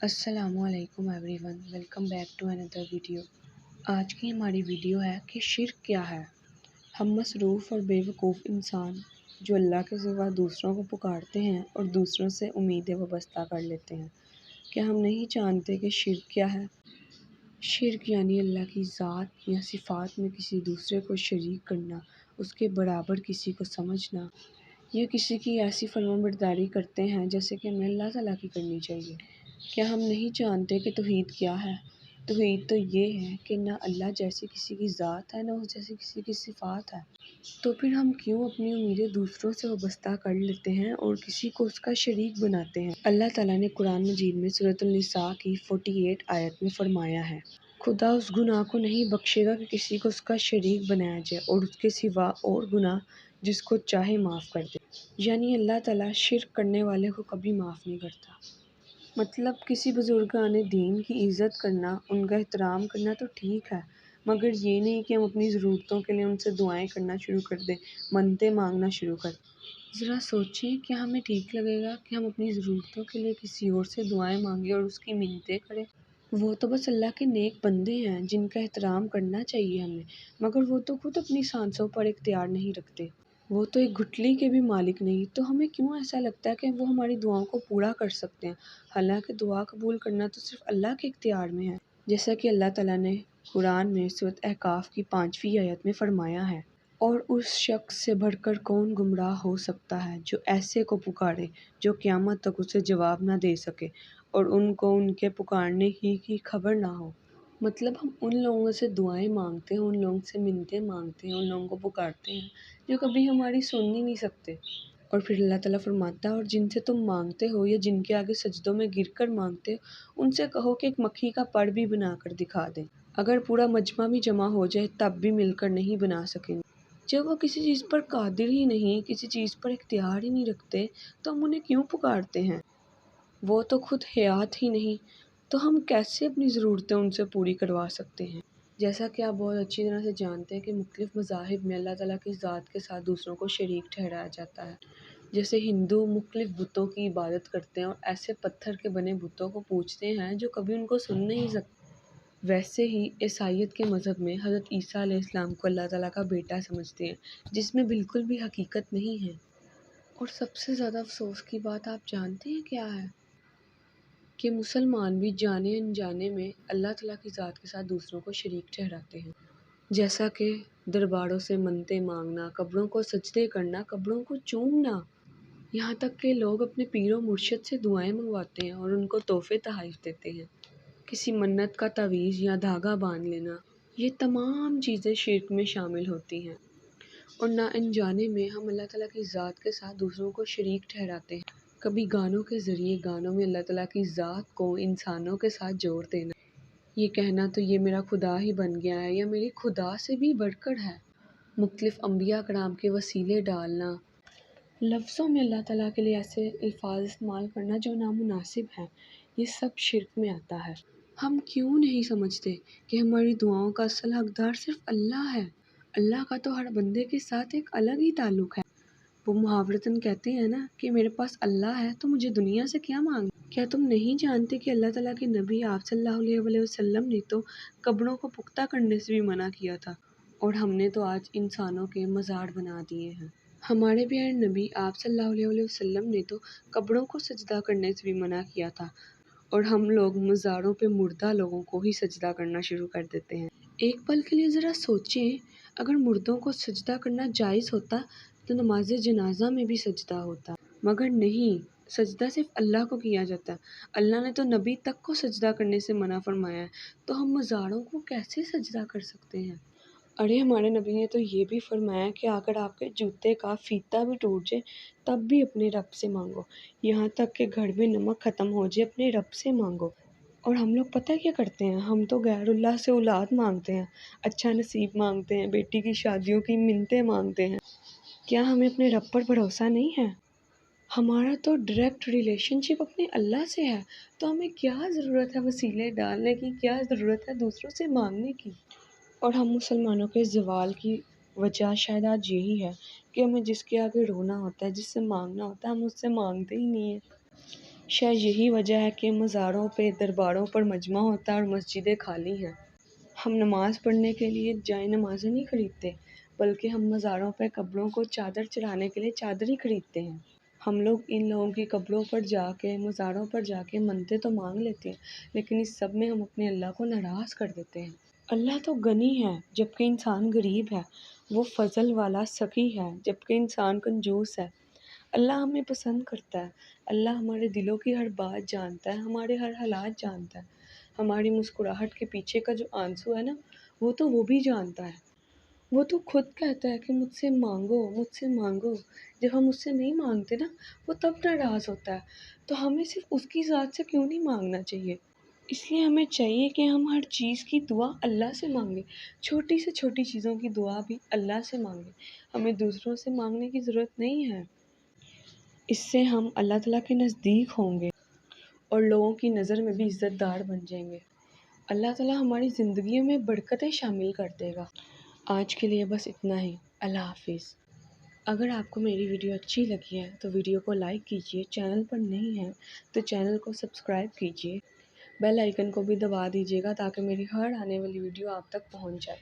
السلام علیکم everyone, welcome back to اندر ویڈیو۔ آج کی ہماری ویڈیو ہے کہ شرک کیا ہے۔ ہم مصروف اور بے وقوف انسان جو اللہ کے سوا دوسروں کو پکارتے ہیں اور دوسروں سے امیدیں وابستہ کر لیتے ہیں، کیا ہم نہیں جانتے کہ شرک کیا ہے؟ شرک یعنی اللہ کی ذات یا صفات میں کسی دوسرے کو شریک کرنا، اس کے برابر کسی کو سمجھنا، یا کسی کی ایسی فرمانبرداری کرتے ہیں جیسے کہ ہمیں اللہ تعالیٰ کی کرنی چاہیے۔ کیا ہم نہیں جانتے کہ توحید کیا ہے؟ توحید تو یہ ہے کہ نہ اللہ جیسی کسی کی ذات ہے، نہ اس جیسی کسی کی صفات ہے۔ تو پھر ہم کیوں اپنی امیدیں دوسروں سے وابستہ کر لیتے ہیں اور کسی کو اس کا شریک بناتے ہیں؟ اللہ تعالیٰ نے قرآن مجید میں سورۃ النساء کی 48 آیت میں فرمایا ہے، خدا اس گناہ کو نہیں بخشے گا کہ کسی کو اس کا شریک بنایا جائے اور اس کے سوا اور گناہ جس کو چاہے معاف کر دے۔ یعنی اللہ تعالیٰ شرک کرنے والے کو کبھی معاف نہیں کرتا۔ مطلب کسی بزرگان دین کی عزت کرنا، ان کا احترام کرنا تو ٹھیک ہے، مگر یہ نہیں کہ ہم اپنی ضرورتوں کے لیے ان سے دعائیں کرنا شروع کر دیں، منتیں مانگنا شروع کر دیں۔ ذرا سوچیں، کیا ہمیں ٹھیک لگے گا کہ ہم اپنی ضرورتوں کے لیے کسی اور سے دعائیں مانگیں اور اس کی منتیں کریں؟ وہ تو بس اللہ کے نیک بندے ہیں جن کا احترام کرنا چاہیے ہمیں، مگر وہ تو خود اپنی سانسوں پر اختیار نہیں رکھتے، وہ تو ایک گٹھلی کے بھی مالک نہیں، تو ہمیں کیوں ایسا لگتا ہے کہ وہ ہماری دعاؤں کو پورا کر سکتے ہیں؟ حالانکہ دعا قبول کرنا تو صرف اللہ کے اختیار میں ہے، جیسا کہ اللہ تعالیٰ نے قرآن میں سورۃ احقاف کی 5ویں آیت میں فرمایا ہے، اور اس شخص سے بڑھ کر کون گمراہ ہو سکتا ہے جو ایسے کو پکارے جو قیامت تک اسے جواب نہ دے سکے اور ان کو ان کے پکارنے ہی کی خبر نہ ہو۔ مطلب ہم ان لوگوں سے دعائیں مانگتے ہیں، ان لوگوں سے منتیں مانگتے ہیں، ان لوگوں کو پکارتے ہیں جو کبھی ہماری سن ہی نہیں سکتے۔ اور پھر اللہ تعالیٰ فرماتا ہے، اور جن سے تم مانگتے ہو یا جن کے آگے سجدوں میں گر کر مانگتے ہو، ان سے کہو کہ ایک مکھی کا پڑ بھی بنا کر دکھا دیں۔ اگر پورا مجمع بھی جمع ہو جائے تب بھی مل کر نہیں بنا سکیں گے۔ جب وہ کسی چیز پر قادر ہی نہیں، کسی چیز پر اختیار ہی نہیں رکھتے، تو ہم انہیں کیوں پکارتے ہیں؟ وہ تو خود حیات ہی نہیں، تو ہم کیسے اپنی ضرورتیں ان سے پوری کروا سکتے ہیں؟ جیسا کہ آپ بہت اچھی طرح سے جانتے ہیں کہ مختلف مذاہب میں اللہ تعالیٰ کی ذات کے ساتھ دوسروں کو شریک ٹھہرایا جاتا ہے۔ جیسے ہندو مختلف بتوں کی عبادت کرتے ہیں اور ایسے پتھر کے بنے بتوں کو پوجتے ہیں جو کبھی ان کو سن نہیں سکتے۔ ویسے ہی عیسائیت کے مذہب میں حضرت عیسیٰ علیہ السلام کو اللہ تعالیٰ کا بیٹا سمجھتے ہیں، جس میں بالکل بھی حقیقت نہیں ہے۔ اور سب سے زیادہ افسوس کی بات آپ جانتے ہیں کیا ہے؟ کہ مسلمان بھی جانے انجانے میں اللہ تعالیٰ کی ذات کے ساتھ دوسروں کو شریک ٹھہراتے ہیں، جیسا کہ درباروں سے منتیں مانگنا، قبروں کو سجدے کرنا، قبروں کو چومنا، یہاں تک کہ لوگ اپنے پیر و مرشد سے دعائیں منگواتے ہیں اور ان کو تحفے تحائف دیتے ہیں۔ کسی منت کا تعویذ یا دھاگا باندھ لینا، یہ تمام چیزیں شرک میں شامل ہوتی ہیں، اور نہ انجانے میں ہم اللہ تعالیٰ کی ذات کے ساتھ دوسروں کو شریک ٹھہراتے ہیں۔ کبھی گانوں کے ذریعے گانوں میں اللہ تعالیٰ کی ذات کو انسانوں کے ساتھ جوڑ دینا، یہ کہنا تو یہ میرا خدا ہی بن گیا ہے یا میری خدا سے بھی بڑھ کر ہے۔ مختلف انبیاء کرام کے وسیلے ڈالنا، لفظوں میں اللہ تعالیٰ کے لیے ایسے الفاظ استعمال کرنا جو نامناسب ہیں، یہ سب شرک میں آتا ہے۔ ہم کیوں نہیں سمجھتے کہ ہماری دعاؤں کا اصل حقدار صرف اللہ ہے؟ اللہ کا تو ہر بندے کے ساتھ ایک الگ ہی تعلق ہے۔ وہ محاورتاً کہتے ہیں نا کہ میرے پاس اللہ ہے تو مجھے دنیا سے کیا مانگنا؟ کیا تم نہیں جانتے کہ اللہ تعالیٰ کے نبی آپ صلی اللہ علیہ وسلم نے تو قبروں کو پختہ کرنے سے بھی منع کیا تھا، اور ہم نے تو آج انسانوں کے مزار بنا دیے ہیں۔ ہمارے پیارے نبی آپ صلی اللہ علیہ وسلم نے تو قبروں کو سجدہ کرنے سے بھی منع کیا تھا، اور ہم لوگ مزاروں پہ مردہ لوگوں کو ہی سجدہ کرنا شروع کر دیتے ہیں۔ ایک پل کے لیے ذرا سوچیں، اگر مردوں کو سجدہ کرنا جائز ہوتا تو نماز جنازہ میں بھی سجدہ ہوتا، مگر نہیں، سجدہ صرف اللہ کو کیا جاتا ہے۔ اللہ نے تو نبی تک کو سجدہ کرنے سے منع فرمایا ہے، تو ہم مزاروں کو کیسے سجدہ کر سکتے ہیں؟ ارے ہمارے نبی نے تو یہ بھی فرمایا کہ اگر آپ کے جوتے کا فیتہ بھی ٹوٹ جائے تب بھی اپنے رب سے مانگو، یہاں تک کہ گھڑ میں نمک ختم ہو جائے اپنے رب سے مانگو۔ اور ہم لوگ پتہ کیا کرتے ہیں؟ ہم تو غیر اللہ سے اولاد مانگتے ہیں، اچھا نصیب مانگتے ہیں، بیٹی کی شادیوں کی منتیں مانگتے ہیں۔ کیا ہمیں اپنے رب پر بھروسہ نہیں ہے؟ ہمارا تو ڈائریکٹ ریلیشن شپ اپنے اللہ سے ہے، تو ہمیں کیا ضرورت ہے وسیلے ڈالنے کی، کیا ضرورت ہے دوسروں سے مانگنے کی؟ اور ہم مسلمانوں کے زوال کی وجہ شاید آج یہی ہے کہ ہمیں جس کے آگے رونا ہوتا ہے، جس سے مانگنا ہوتا ہے، ہم اس سے مانگتے ہی نہیں ہیں۔ شاید یہی وجہ ہے کہ مزاروں پہ درباروں پر مجمع ہوتا ہے اور مسجدیں خالی ہیں۔ ہم نماز پڑھنے کے لیے جائے نمازیں نہیں خریدتے، بلکہ ہم مزاروں پہ قبروں کو چادر چڑھانے کے لیے چادر ہی خریدتے ہیں۔ ہم لوگ ان لوگوں کی قبروں پر جا کے، مزاروں پر جا کے منتیں تو مانگ لیتے ہیں، لیکن اس سب میں ہم اپنے اللہ کو ناراض کر دیتے ہیں۔ اللہ تو غنی ہے جبکہ انسان غریب ہے، وہ فضل والا سخی ہے جبکہ انسان کنجوس ہے۔ اللہ ہمیں پسند کرتا ہے، اللہ ہمارے دلوں کی ہر بات جانتا ہے، ہمارے ہر حالات جانتا ہے۔ ہماری مسکراہٹ کے پیچھے کا جو آنسو ہے نا، وہ بھی جانتا ہے۔ وہ تو خود کہتا ہے کہ مجھ سے مانگو، مجھ سے مانگو۔ جب ہم اس سے نہیں مانگتے نا، وہ تب ناراض ہوتا ہے۔ تو ہمیں صرف اس کی ذات سے کیوں نہیں مانگنا چاہیے؟ اس لیے ہمیں چاہیے کہ ہم ہر چیز کی دعا اللہ سے مانگیں، چھوٹی سے چھوٹی چیزوں کی دعا بھی اللہ سے مانگیں۔ ہمیں دوسروں سے مانگنے کی ضرورت نہیں ہے۔ اس سے ہم اللہ تعالیٰ کے نزدیک ہوں گے اور لوگوں کی نظر میں بھی عزت دار بن جائیں گے۔ اللہ تعالیٰ ہماری زندگیوں میں برکتیں شامل کر دے گا۔ آج کے لیے بس اتنا ہی۔ اللہ حافظ۔ اگر آپ کو میری ویڈیو اچھی لگی ہے تو ویڈیو کو لائک کیجیے، چینل پر نہیں ہے تو چینل کو سبسکرائب کیجیے، بیل آئیکن کو بھی دبا دیجیے گا تاکہ میری ہر آنے والی ویڈیو آپ تک پہنچ جائے۔